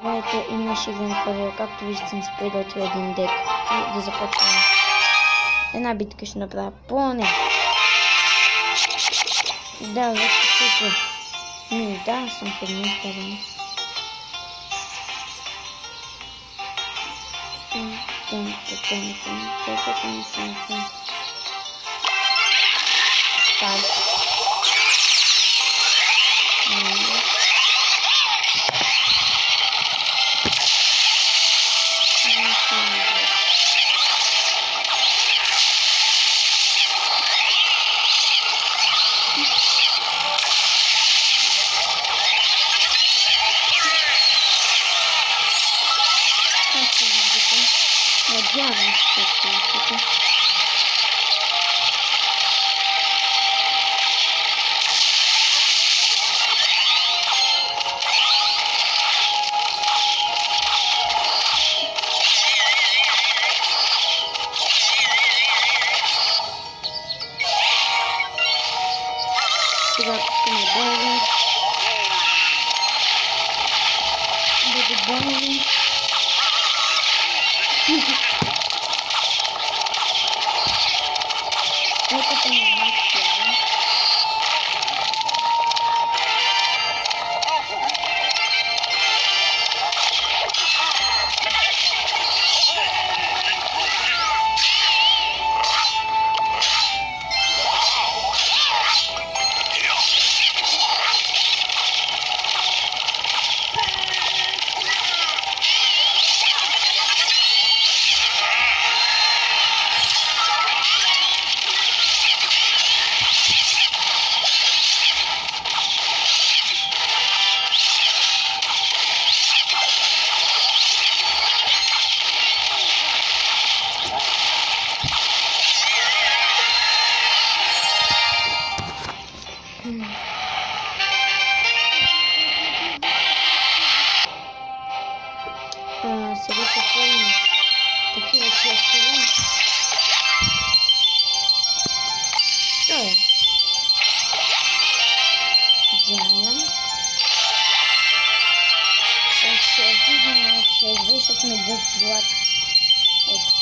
Здравейте, и ще играем Warrior. Както виждате, съм си приготвил един дек и да започваме. Една битка ще направя поне. Да, вече чуто. Да, съм в една страна. Спад. Надявам се, че сега пускаме боли. Бъде боли. Колкото ми максимум. Сега ще отворим такива честове. Що е? Giant. Ще видим, че извършат ми дъх злато. Ето.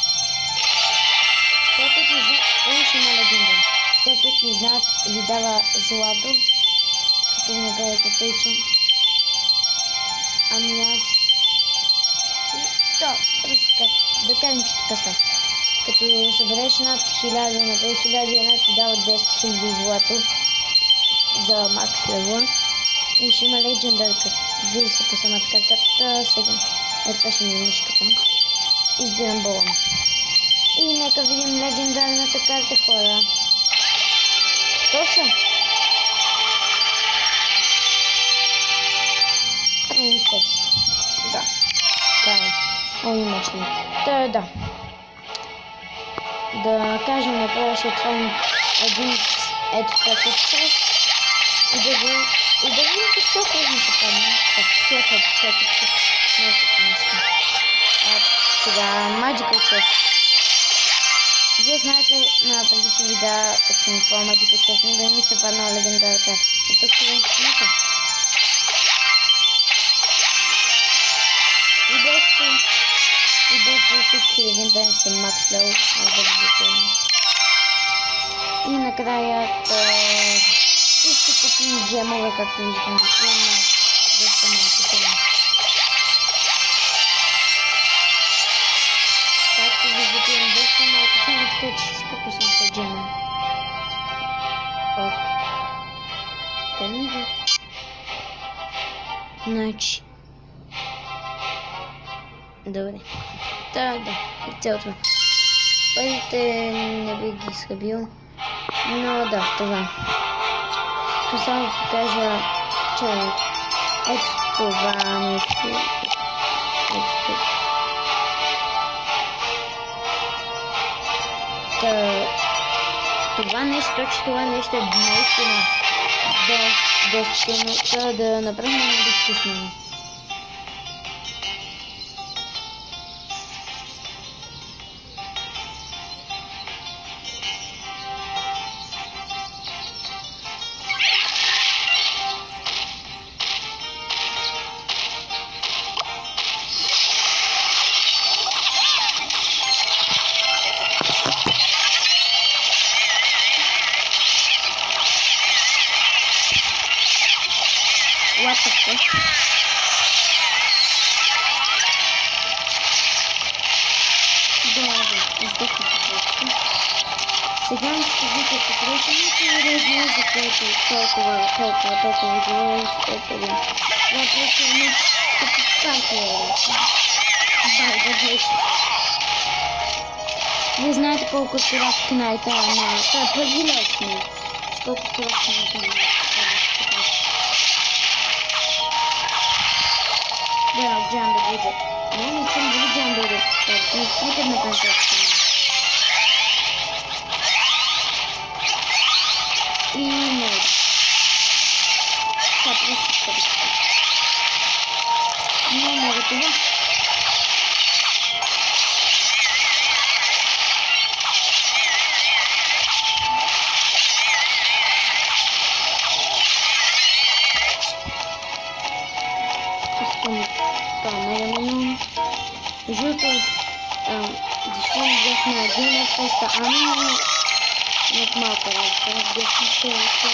След като знаят, има легенда. След като не знаят, ви дава злато. Като не гледате тъй, че... Ами аз... Да кажем, че така са. Като събереш над 1000 на 2000, ти дава 10 000 злато за макс левел и ще има легендарка. Вижда се по самата карта. Сега това ще ми е мишката. Избирам балон. И нека видим легендарната карта, хора. То са принцес. Да. О, имаш ли? Да. Да кажем, направо ще отворим един ето такъв част и да видим какво хубаво се падне. Чакай. Сега, Magical Chest. Вие знаете, на предишни видеа, като съм отворил Magical Chest, да ми се паднала легендарка. И тук ще видим късмето. И без всички легендарни са макс леvel, и накрая и ще купим джемове, както виждам. Има доста малко джема. Както виждате, имам доста малко джема, така че ще купим с джема. Ок. Те ми да. Значи. Добре. Да, цялото. Парите не бих ги изхабил. Но да, това. Ще само покажа, че ето това нещо. Ето тук. Това нещо е наистина доста силно. Да направим много вкусно. Сега ми скажите, че пресените уреди, за което толкова говоря, толкова. Това просто едно като старта е. Байда беше. Вие знаете колко трафик на тази на... Това е първилец ми. Колко трафик на тази. Да, джам да буде. Не съм дали джам да буде. Никъде не пънта. И не. Това просто ще бъде. Не мога това. Искам камерно. Защото защо не бях на Gamer Fest, ами в малка работа. Бях на селата.